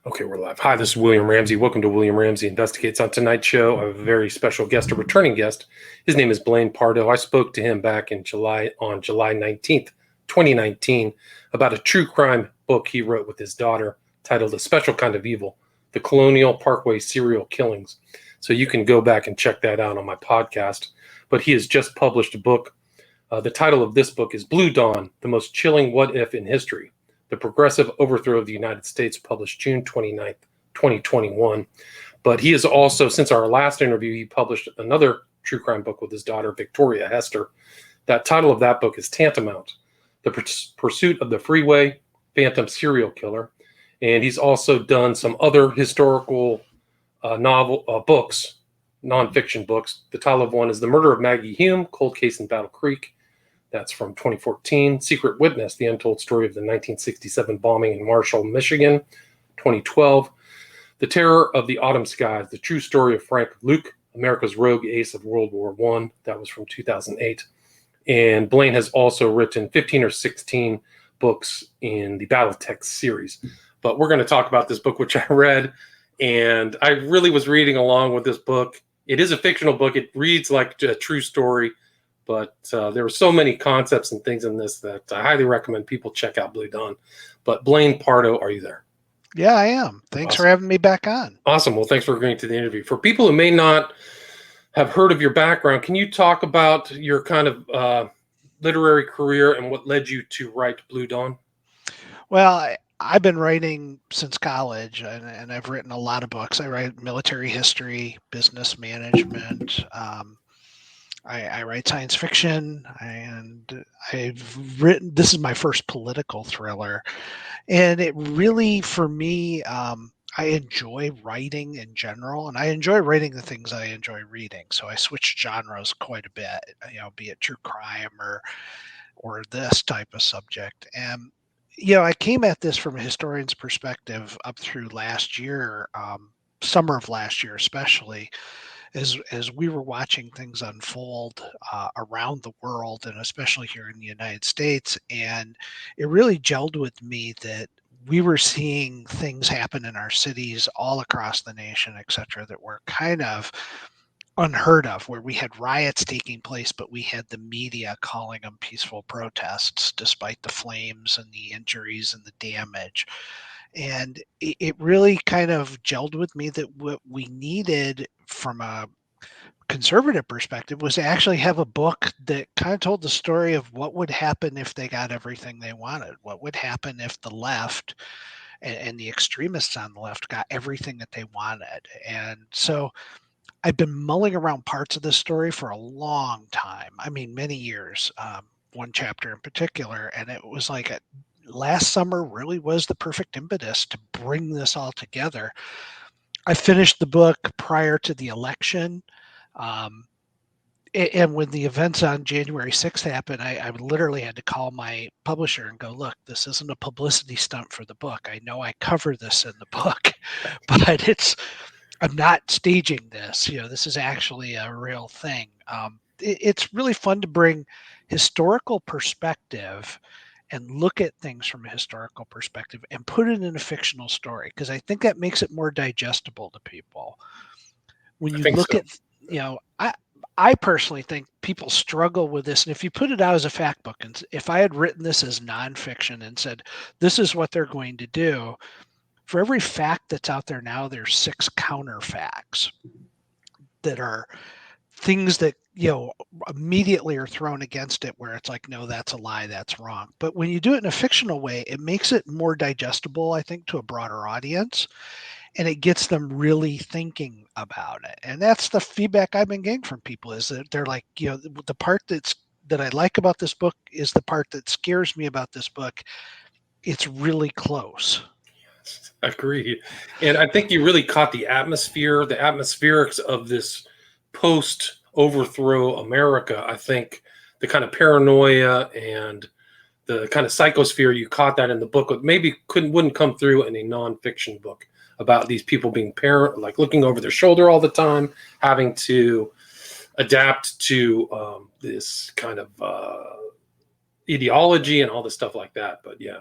Okay, we're live. Hi, this is William Ramsey. Welcome to William Ramsey Investigates. On tonight's show, I have a very special guest, a returning guest. His name is Blaine Pardoe. I spoke to him back in July 19th, 2019, about a true crime book he wrote with his daughter titled A Special Kind of Evil, The Colonial Parkway Serial Killings. So you can go back and check that out on my podcast. But he has just published a book. The title of this book is Blue Dawn, The Most Chilling What If in History. The Progressive Overthrow of the United States, published June 29th, 2021. But he is also, since our last interview, he published another true crime book with his daughter, Victoria Hester. That title of that book is Tantamount, The Pursuit of the Freeway Phantom Serial Killer. And he's also done some other historical books, nonfiction books. The title of one is The Murder of Maggie Hume, Cold Case in Battle Creek. That's from 2014. Secret Witness, The Untold Story of the 1967 Bombing in Marshall, Michigan, 2012. The Terror of the Autumn Skies, The True Story of Frank Luke, America's Rogue Ace of World War I. That was from 2008. And Blaine has also written 15 or 16 books in the Battletech series. But we're going to talk about this book, which I read, and I really was reading along with this book. It is a fictional book. It reads like a true story. But there were so many concepts and things in this that I highly recommend people check out Blue Dawn. But Blaine Pardoe, are you there? Yeah, I am. Thanks for having me back on. Awesome. Well, thanks for agreeing to the interview. For people who may not have heard of your background, can you talk about your kind of literary career and what led you to write Blue Dawn? Well, I've been writing since college, and I've written a lot of books. I write military history, business management. I write science fiction, and I've written, this is my first political thriller. And it really, for me, I enjoy writing in general, and I enjoy writing the things I enjoy reading. So I switch genres quite a bit, be it true crime or this type of subject. And, I came at this from a historian's perspective up through last year, summer of last year, especially, as we were watching things unfold around the world and especially here in the United States. And it really gelled with me that we were seeing things happen in our cities all across the nation, et cetera, that were kind of unheard of, where we had riots taking place, but we had the media calling them peaceful protests despite the flames and the injuries and the damage. And it really kind of gelled with me that what we needed from a conservative perspective was to actually have a book that kind of told the story of what would happen if they got everything they wanted. What would happen if the left and the extremists on the left got everything that they wanted. And so I've been mulling around parts of this story for a long time. I mean, many years, one chapter in particular. And it was like last summer really was the perfect impetus to bring this all together. I finished the book prior to the election. And when the events on January 6th happened, I literally had to call my publisher and go, look, this isn't a publicity stunt for the book. I know I cover this in the book, but I'm not staging this. This is actually a real thing. It's really fun to bring historical perspective and look at things from a historical perspective and put it in a fictional story, because I think that makes it more digestible to people. When you look at, I personally think people struggle with this. And if you put it out as a fact book, and if I had written this as nonfiction and said, this is what they're going to do, for every fact that's out there now, there's 6 counterfacts that are things that, immediately are thrown against it, where it's like, no, that's a lie, that's wrong. But when you do it in a fictional way, it makes it more digestible, I think, to a broader audience. And it gets them really thinking about it. And that's the feedback I've been getting from people, is that they're like, the part that I like about this book is the part that scares me about this book. It's really close. Agreed. And I think you really caught the atmospherics of this post-overthrow America. I think the kind of paranoia and the kind of psychosphere, you caught that in the book, but maybe wouldn't come through in a nonfiction book about these people being like looking over their shoulder all the time, having to adapt to this kind of ideology and all this stuff like that. But yeah.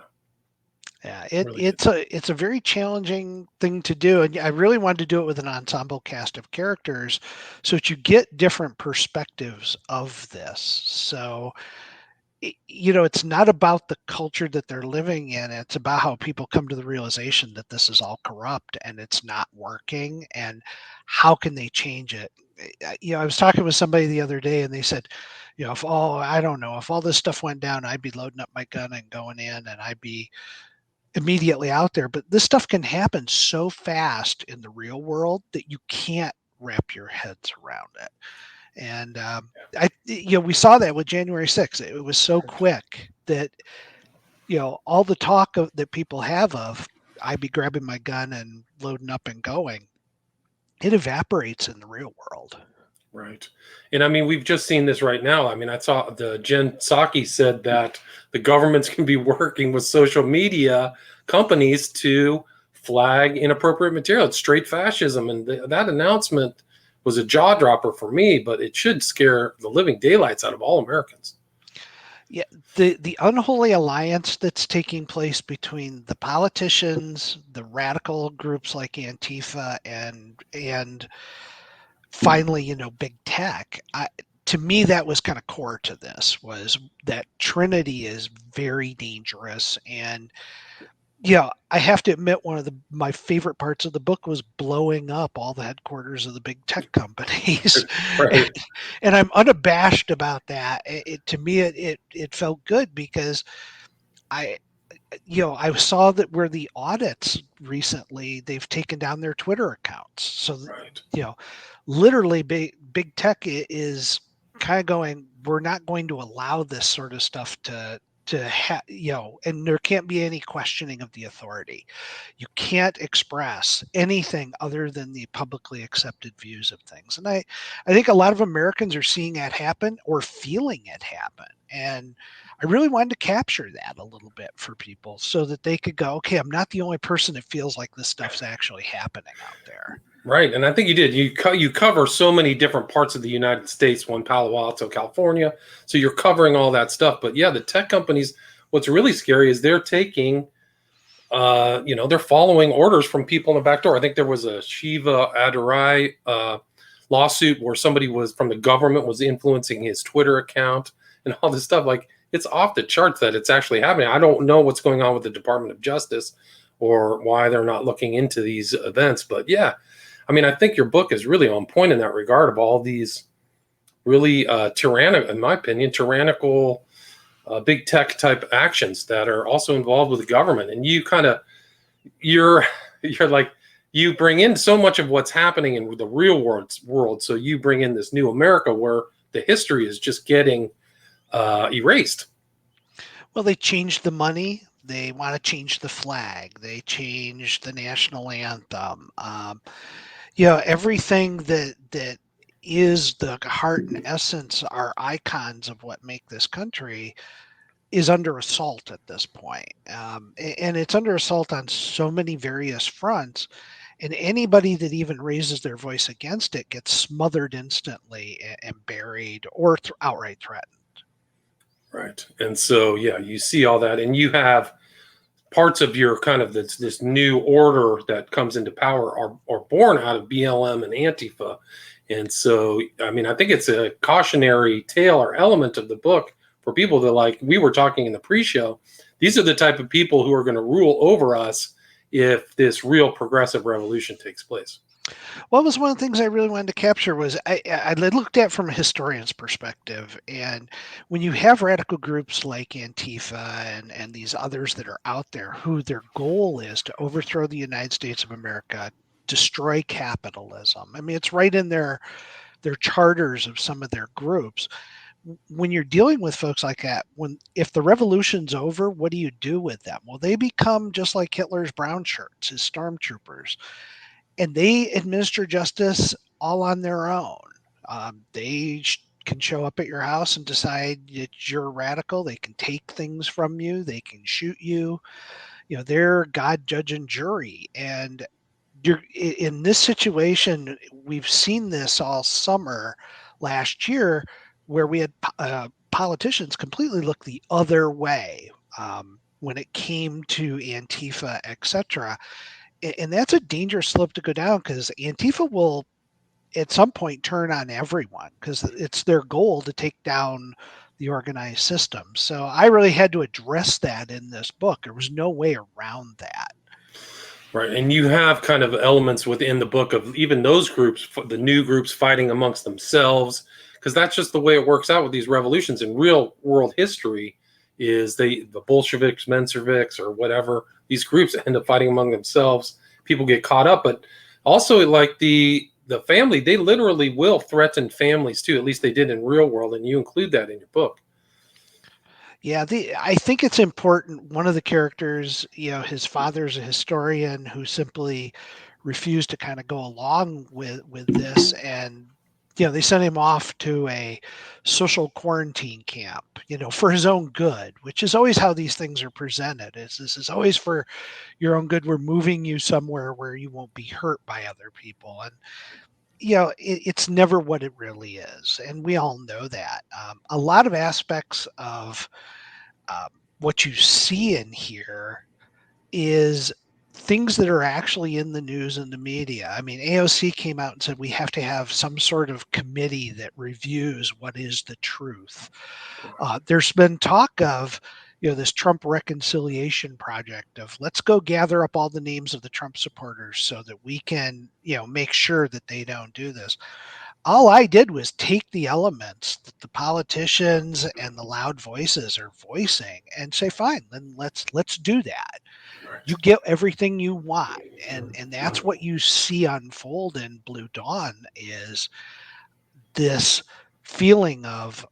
Yeah, Really good. it's a very challenging thing to do, and I really wanted to do it with an ensemble cast of characters, so that you get different perspectives of this. So, it's not about the culture that they're living in. It's about how people come to the realization that this is all corrupt and it's not working, and how can they change it. I was talking with somebody the other day, and they said, if all I don't know, if all this stuff went down, I'd be loading up my gun and going in, and I'd be immediately out there. But this stuff can happen so fast in the real world that you can't wrap your heads around it. And we saw that with January 6th. It was so quick that all the talk that people have of I'd be grabbing my gun and loading up and going, it evaporates in the real world. Right. And I mean, we've just seen this right now. I mean, I saw the Jen Psaki said that the governments can be working with social media companies to flag inappropriate material. It's straight fascism. And that announcement was a jaw dropper for me, but it should scare the living daylights out of all Americans. Yeah, the unholy alliance that's taking place between the politicians, the radical groups like Antifa, and finally, big tech. To me, that was kind of core to this, was that Trinity is very dangerous. And yeah, I have to admit, one of my favorite parts of the book was blowing up all the headquarters of the big tech companies, and, Right. and I'm unabashed about that. To me, it felt good because I I saw that where the audits recently, they've taken down their Twitter accounts. So, Right. you know, literally big tech is kind of going, we're not going to allow this sort of stuff and there can't be any questioning of the authority. You can't express anything other than the publicly accepted views of things. And I think a lot of Americans are seeing that happen or feeling it happen. And I really wanted to capture that a little bit for people so that they could go, okay, I'm not the only person that feels like this stuff's actually happening out there. Right, and I think you did. You cover so many different parts of the United States, one Palo Alto, California. So you're covering all that stuff. But yeah, the tech companies. What's really scary is they're taking, they're following orders from people in the back door. I think there was a Shiva Adurai lawsuit where somebody was from the government was influencing his Twitter account and all this stuff. Like it's off the charts that it's actually happening. I don't know what's going on with the Department of Justice or why they're not looking into these events, but yeah. I mean, I think your book is really on point in that regard of all these really tyrannical, in my opinion, tyrannical big tech type actions that are also involved with the government. And you're you're like you bring in so much of what's happening in the real world. So you bring in this new America where the history is just getting erased. Well, they changed the money. They want to change the flag. They changed the national anthem. Everything that is the heart and essence, are icons of what make this country, is under assault at this point. And it's under assault on so many various fronts. And anybody that even raises their voice against it gets smothered instantly and buried or outright threatened. Right. And so, yeah, you see all that, and you have parts of your kind of this new order that comes into power are born out of BLM and Antifa. And so, I mean, I think it's a cautionary tale or element of the book for people to like, we were talking in the pre-show, these are the type of people who are going to rule over us if this real progressive revolution takes place. Well, it was one of the things I really wanted to capture. Was I looked at from a historian's perspective, and when you have radical groups like Antifa and these others that are out there, who their goal is to overthrow the United States of America, destroy capitalism. I mean, it's right in their charters of some of their groups. When you're dealing with folks like that, if the revolution's over, what do you do with them? Well, they become just like Hitler's brown shirts, his stormtroopers, and they administer justice all on their own. They can show up at your house and decide that you're a radical. They can take things from you. They can shoot you. They're God, judge, and jury. And you're in this situation. We've seen this all summer last year, where we had politicians completely look the other way. when it came to Antifa, etc. And that's a dangerous slope to go down, because Antifa will at some point turn on everyone, because it's their goal to take down the organized system. So I really had to address that in this book. There was no way around that. Right. And you have kind of elements within the book of even those groups, the new groups fighting amongst themselves, because that's just the way it works out with these revolutions in real world history. Is the Bolsheviks, Mensheviks, or whatever, these groups end up fighting among themselves. People get caught up, but also like the family, they literally will threaten families too. At least they did in real world, and you include that in your book. Yeah, I think it's important. One of the characters, his father's a historian who simply refused to kind of go along with this, and they sent him off to a social quarantine camp, for his own good, which is always how these things are presented. Is this is always for your own good. We're moving you somewhere where you won't be hurt by other people, and it's never what it really is, and we all know that. A lot of aspects of um, what you see in here is things that are actually in the news and the media. I mean, AOC came out and said we have to have some sort of committee that reviews what is the truth. There's been talk of, this Trump reconciliation project of let's go gather up all the names of the Trump supporters so that we can, make sure that they don't do this. All I did was take the elements that the politicians and the loud voices are voicing and say, fine, then let's do that. You get everything you want. And that's what you see unfold in Blue Dawn, is this feeling of,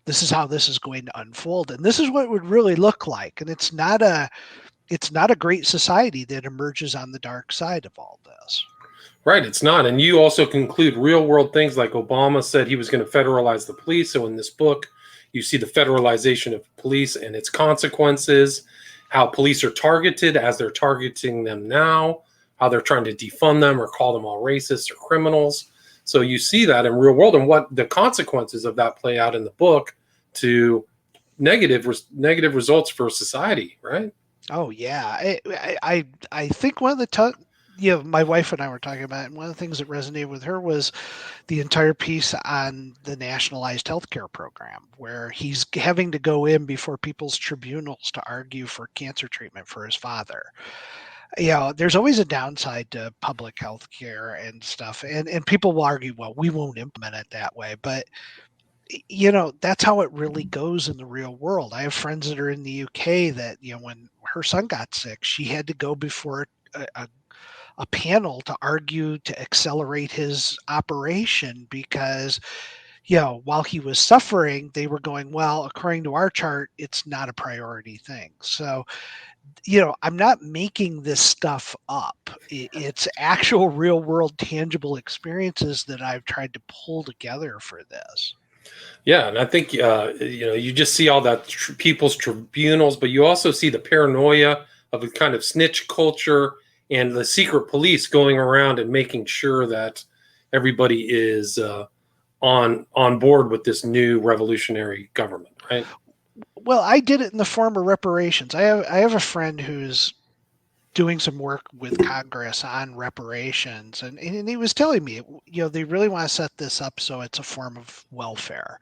this is how this is going to unfold. And this is what it would really look like. And it's not a great society that emerges on the dark side of all this. Right, it's not. And you also conclude real world things like Obama said he was going to federalize the police. So in this book, you see the federalization of police and its consequences, how police are targeted as they're targeting them now, how they're trying to defund them or call them all racist or criminals. So you see that in real world, and what the consequences of that play out in the book to negative results for society, right? Oh yeah, I think one of the my wife and I were talking about it, and one of the things that resonated with her was the entire piece on the nationalized healthcare program, where he's having to go in before people's tribunals to argue for cancer treatment for his father. There's always a downside to public healthcare and stuff, and people will argue, well, we won't implement it that way, but that's how it really goes in the real world. I have friends that are in the UK that, when her son got sick, she had to go before a panel to argue to accelerate his operation because, while he was suffering, they were going, well, according to our chart, it's not a priority thing. So, I'm not making this stuff up. It's actual real world tangible experiences that I've tried to pull together for this. Yeah, and I think you just see all that people's tribunals, but you also see the paranoia of a kind of snitch culture and the secret police going around and making sure that everybody is on board with this new revolutionary government, right? Well, I did it in the form of reparations. I have a friend who's doing some work with Congress on reparations, and he was telling me, they really want to set this up so it's a form of welfare.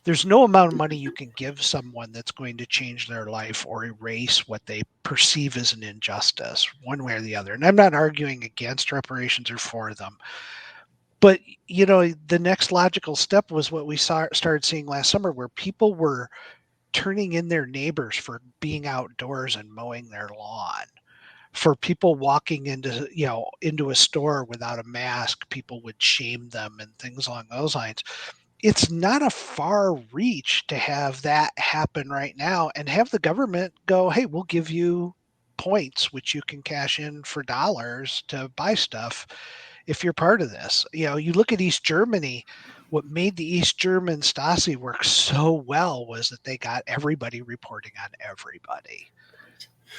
There's no amount of money you can give someone that's going to change their life or erase what they perceive as an injustice, one way or the other. And I'm not arguing against reparations or for them. But, the next logical step was what we started seeing last summer, where people were turning in their neighbors for being outdoors and mowing their lawn. For people walking into a store without a mask, people would shame them and things along those lines. It's not a far reach to have that happen right now and have the government go, hey, we'll give you points which you can cash in for dollars to buy stuff if you're part of this. You look at East Germany. What made the East German Stasi work so well was that they got everybody reporting on everybody.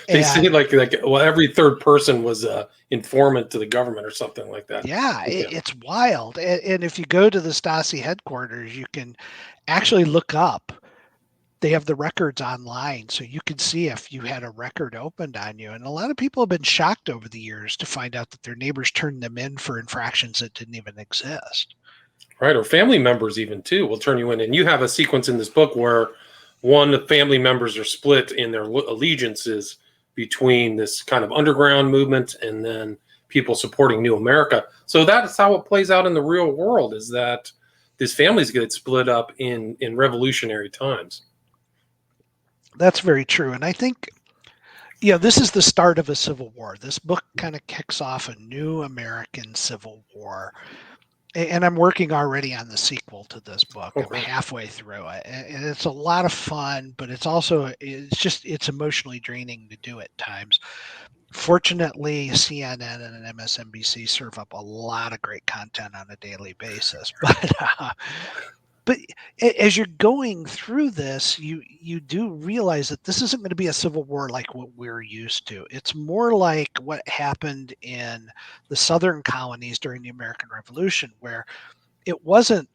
They say And like well, every third person was a informant to the government or something like that. yeah, Yeah. it's wild. And if you go to the Stasi headquarters, you can actually look up they have the records online, so you can see if you had a record opened on you. And a lot of people have been shocked over the years to find out that their neighbors turned them in for infractions that didn't even exist. Right, or family members even too will turn you in. And you have a sequence in this book where one of the family members are split in their allegiances between this kind of underground movement and then people supporting New America. So that's how it plays out in the real world, is that these families get split up in revolutionary times. That's very true. And I think, this is the start of a civil war. This book kind of kicks off a new American civil war. And I'm working already on the sequel to this book. I'm Okay. halfway through it, and it's a lot of fun, but it's emotionally draining to do at times. Fortunately, CNN and MSNBC serve up a lot of great content on a daily basis. But as you're going through this, you do realize that this isn't going to be a civil war like what we're used to. It's more like what happened in the southern colonies during the American Revolution, where it wasn't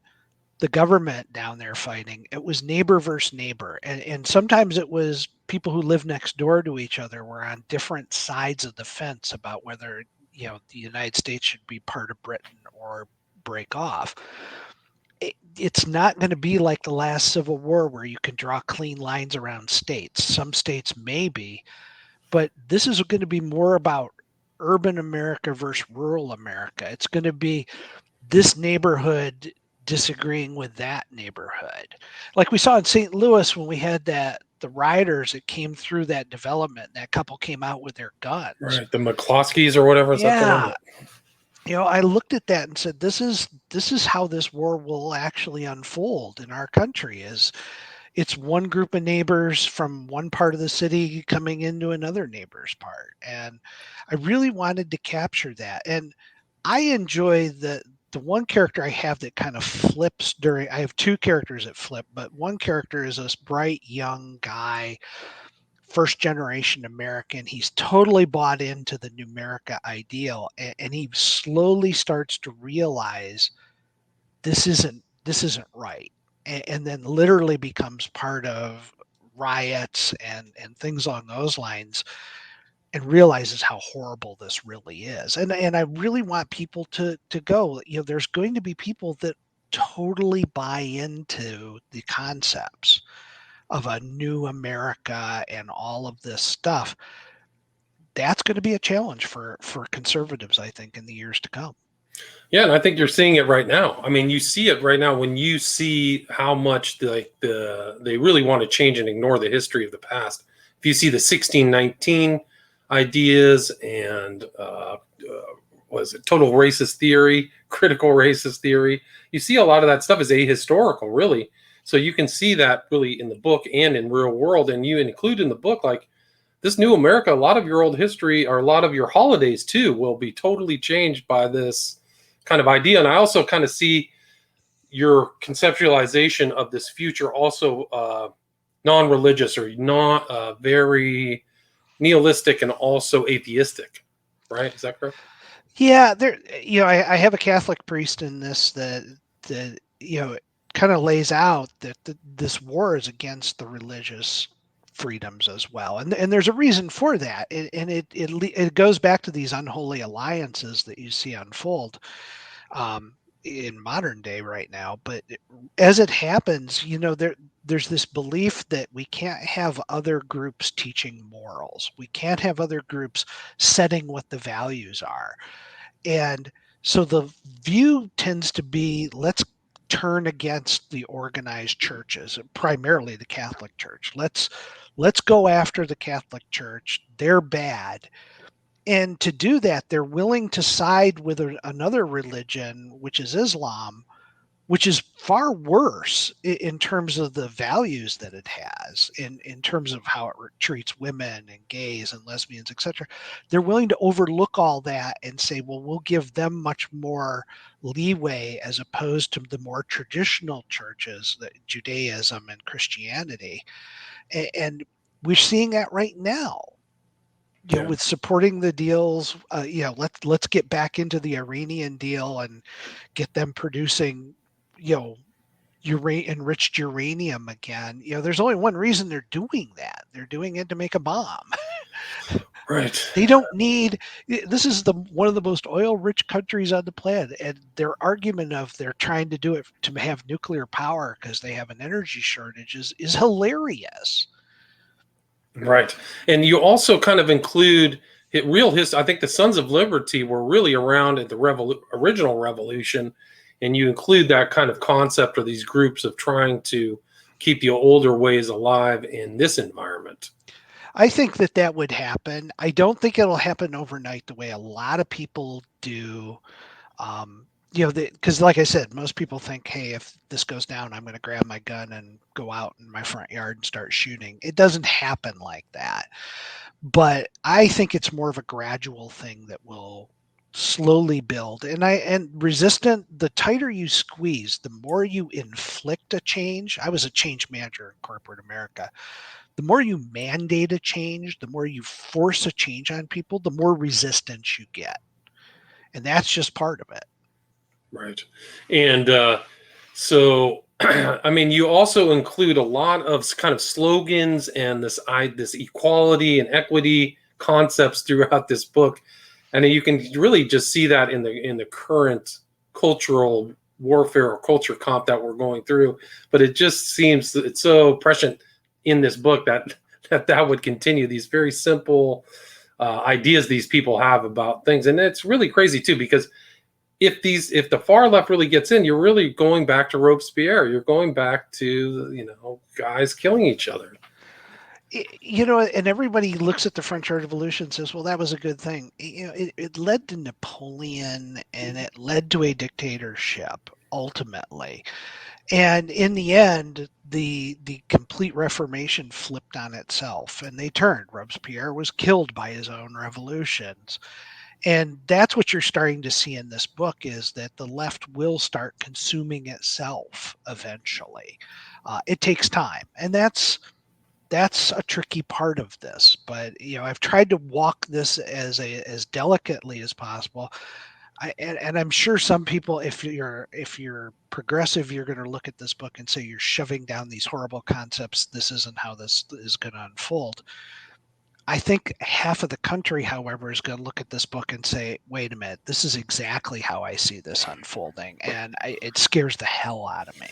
the government down there fighting, it was neighbor versus neighbor. And sometimes it was people who lived next door to each other were on different sides of the fence about whether, the United States should be part of Britain or break off. It's not going to be like the last Civil War where you can draw clean lines around states. Some states maybe, but this is going to be more about urban America versus rural America. It's going to be this neighborhood disagreeing with that neighborhood. Like we saw in St. Louis when we had the rioters that came through that development, that couple came out with their guns. Right. The McCloskeys or whatever, is that the name? Yeah. I looked at that and said, this is how this war will actually unfold in our country. Is it's one group of neighbors from one part of the city coming into another neighbor's part. And I really wanted to capture that. And I enjoy the one character I have that kind of flips I have two characters that flip, but one character is this bright young guy, first generation American. He's totally bought into the Numerica ideal, and he slowly starts to realize this isn't right, and then literally becomes part of riots and things along those lines, and realizes how horrible this really is. And I really want people to go. There's going to be people that totally buy into the concepts of a new America and all of this stuff. That's going to be a challenge for conservatives, I think, in the years to come. Yeah, and I think you're seeing it right now. I mean, you see it right now when you see how much they really want to change and ignore the history of the past. If you see the 1619 ideas and was it total racist theory, critical racist theory, you see a lot of that stuff is ahistorical, really. So you can see that really in the book and in real world, and you include in the book like this new America. A lot of your old history or a lot of your holidays too will be totally changed by this kind of idea. And I also kind of see your conceptualization of this future also non-religious or not very nihilistic and also atheistic, right? Is that correct? Yeah, I have a Catholic priest in this that kind of lays out that this war is against the religious freedoms as well, and there's a reason for that, and it goes back to these unholy alliances that you see unfold in modern day right now. But as it happens, there's this belief that we can't have other groups teaching morals. We can't have other groups setting what the values are. And so the view tends to be, let's turn against the organized churches, primarily the Catholic Church. Let's go after the Catholic Church. They're bad. And to do that, they're willing to side with another religion, which is Islam, which is far worse in terms of the values that it has, in terms of how it treats women and gays and lesbians, etc. They're willing to overlook all that and say, well, we'll give them much more leeway as opposed to the more traditional churches, Judaism and Christianity. And we're seeing that right now. Yeah. With supporting the deals, let's get back into the Iranian deal and get them producing, enriched uranium again. There's only one reason they're doing that. They're doing it to make a bomb. Right. They don't need. This is one of the most oil-rich countries on the planet, and their argument of they're trying to do it to have nuclear power because they have an energy shortage is hilarious. Right. And you also kind of include real history. I think the Sons of Liberty were really around at the original revolution, and you include that kind of concept of these groups of trying to keep the older ways alive in this environment. I think that would happen. I don't think it'll happen overnight the way a lot of people do. Because like I said, most people think, hey, if this goes down, I'm going to grab my gun and go out in my front yard and start shooting. It doesn't happen like that. But I think it's more of a gradual thing that will slowly build. And resistant, the tighter you squeeze, the more you inflict a change. I was a change manager in corporate America. The more you mandate a change, the more you force a change on people, the more resistance you get. And that's just part of it. Right. And so, I mean, you also include a lot of kind of slogans and this equality and equity concepts throughout this book, and you can really just see that in the current cultural warfare or culture comp that we're going through. But it just seems that it's so prescient in this book that would continue these very simple ideas these people have about things, and it's really crazy too because if the far left really gets in, you're really going back to Robespierre. You're going back to guys killing each other. And everybody looks at the French Revolution and says, well, that was a good thing. It led to Napoleon and it led to a dictatorship ultimately. And in the end, the complete Reformation flipped on itself and they turned. Robespierre was killed by his own revolutions. And that's what you're starting to see in this book is that the left will start consuming itself eventually. It takes time. And that's a tricky part of this. But, I've tried to walk this as delicately as possible. And I'm sure some people, if you're progressive, you're going to look at this book and say you're shoving down these horrible concepts. This isn't how this is going to unfold. I think half of the country, however, is going to look at this book and say, wait a minute, this is exactly how I see this unfolding. And it scares the hell out of me.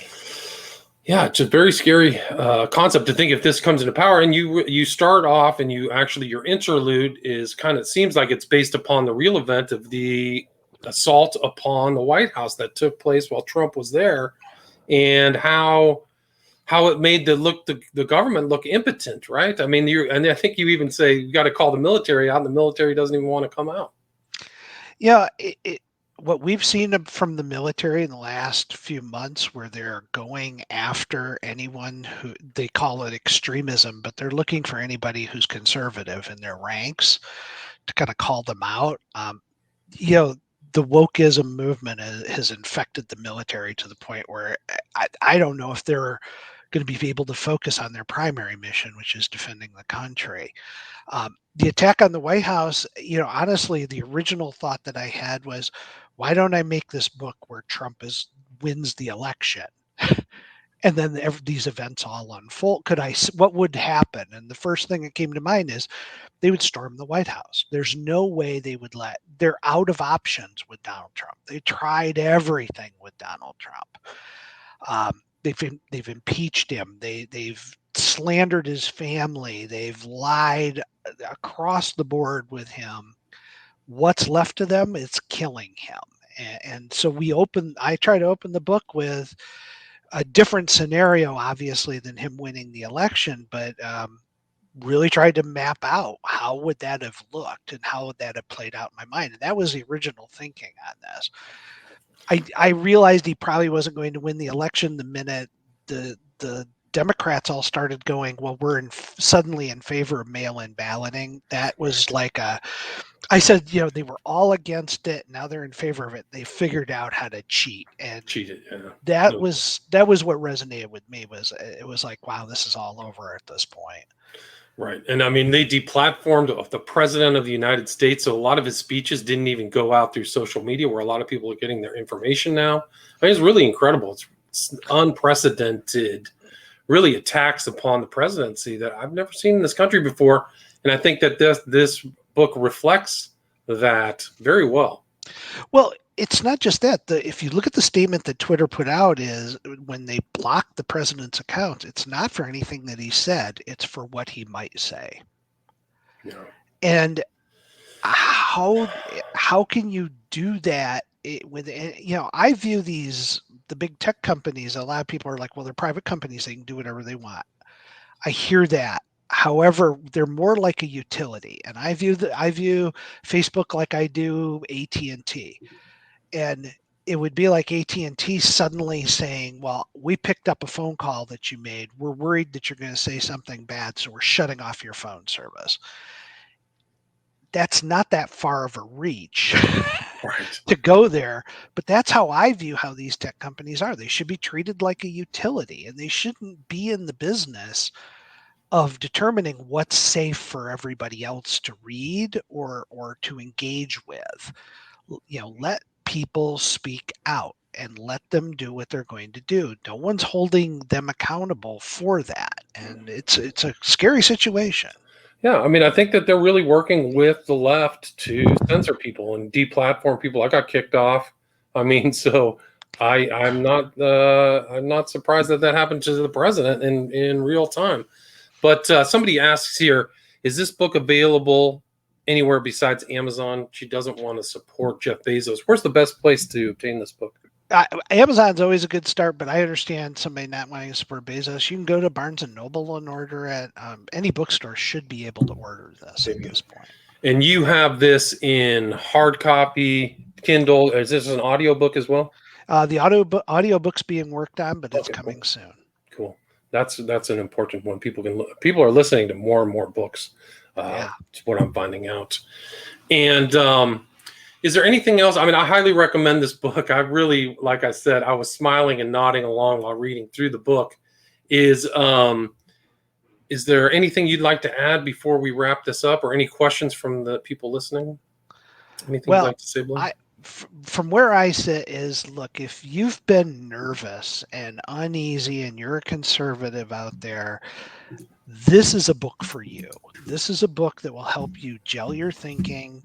Yeah, it's a very scary concept to think if this comes into power. And you start off and your interlude is seems like it's based upon the real event of the assault upon the White House that took place while Trump was there, and how it made the government look impotent, right? I mean, and I think you even say you got to call the military out, and the military doesn't even want to come out. Yeah, what we've seen from the military in the last few months, where they're going after anyone who they call it extremism, but they're looking for anybody who's conservative in their ranks to kind of call them out. The wokeism movement has infected the military to the point where I don't know if they're going to be able to focus on their primary mission, which is defending the country. The attack on the White House, honestly, the original thought that I had was, why don't I make this book where Trump wins the election? And then these events all unfold. What would happen? And the first thing that came to mind is they would storm the White House. There's no way they're out of options with Donald Trump. They tried everything with Donald Trump. They've impeached him. They've slandered his family. They've lied across the board with him. What's left of them is killing him. And so I try to open the book with a different scenario, obviously, than him winning the election, but really tried to map out how would that have looked and how would that have played out in my mind. And that was the original thinking on this. I realized he probably wasn't going to win the election the minute the Democrats all started going, well, we're suddenly in favor of mail-in balloting. That was like I said, they were all against it. Now they're in favor of it. They figured out how to cheat, and Cheated. Yeah. that was what resonated with me. It was like, wow, this is all over at this point. Right. And I mean, they deplatformed the president of the United States. So a lot of his speeches didn't even go out through social media, where a lot of people are getting their information now. I mean, it's really incredible. unprecedented, really attacks upon the presidency that I've never seen in this country before. And I think that this book reflects that very well. Well, it's not just that. If you look at the statement that Twitter put out, is when they blocked the president's account, it's not for anything that he said, it's for what he might say. Yeah. And how can you do that with, I view the big tech companies, a lot of people are like, well, they're private companies, they can do whatever they want. I hear that. However, they're more like a utility, and I view Facebook like I do AT&T. And it would be like AT&T suddenly saying, well, we picked up a phone call that you made. We're worried that you're going to say something bad, so we're shutting off your phone service. That's not that far of a reach Right. to go there, but that's how I view how these tech companies are. They should be treated like a utility, and they shouldn't be in the business of determining what's safe for everybody else to read or to engage with. Let people speak out and let them do what they're going to do. No one's holding them accountable for that, and it's a scary situation. Yeah, I mean, I think that they're really working with the left to censor people and deplatform people. I got kicked off. I mean, so I'm not surprised that happened to the president in real time. But somebody asks here, is this book available anywhere besides Amazon? She doesn't want to support Jeff Bezos. Where's the best place to obtain this book? Amazon's always a good start, but I understand somebody not wanting to support Bezos. You can go to Barnes and Noble and order it. Any bookstore should be able to order this at this point. And you have this in hard copy, Kindle. Is this an audiobook as well? The audiobook's being worked on, but it's coming soon. Cool. That's an important one. People are listening to more and more books. It's what I'm finding out. And is there anything else? I mean, I highly recommend this book. I really, like I said, I was smiling and nodding along while reading through the book. Is there anything you'd like to add before we wrap this up, or any questions from the people listening? Anything you'd like to say, Blaine? From where I sit is, look, if you've been nervous and uneasy and you're a conservative out there, this is a book for you. This is a book that will help you gel your thinking.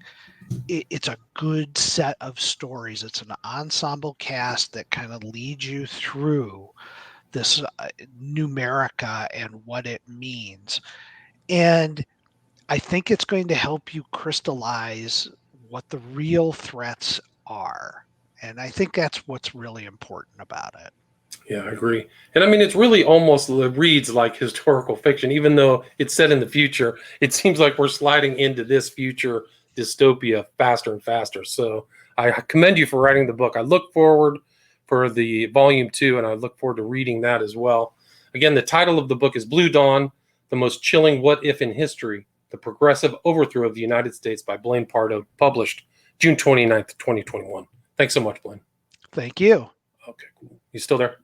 It's a good set of stories. It's an ensemble cast that kind of leads you through this new America and what it means. And I think it's going to help you crystallize what the real threats are. And I think that's what's really important about it. Yeah, I agree. And I mean, it's really almost reads like historical fiction, even though it's set in the future. It seems like we're sliding into this future dystopia faster and faster. So I commend you for writing the book. I look forward for the volume 2, and I look forward to reading that as well. Again, the title of the book is Blue Dawn, The Most Chilling What If in History, The Progressive Overthrow of the United States by Blaine Pardoe, published June 29th, 2021. Thanks so much, Blaine. Thank you. Okay, cool. You still there?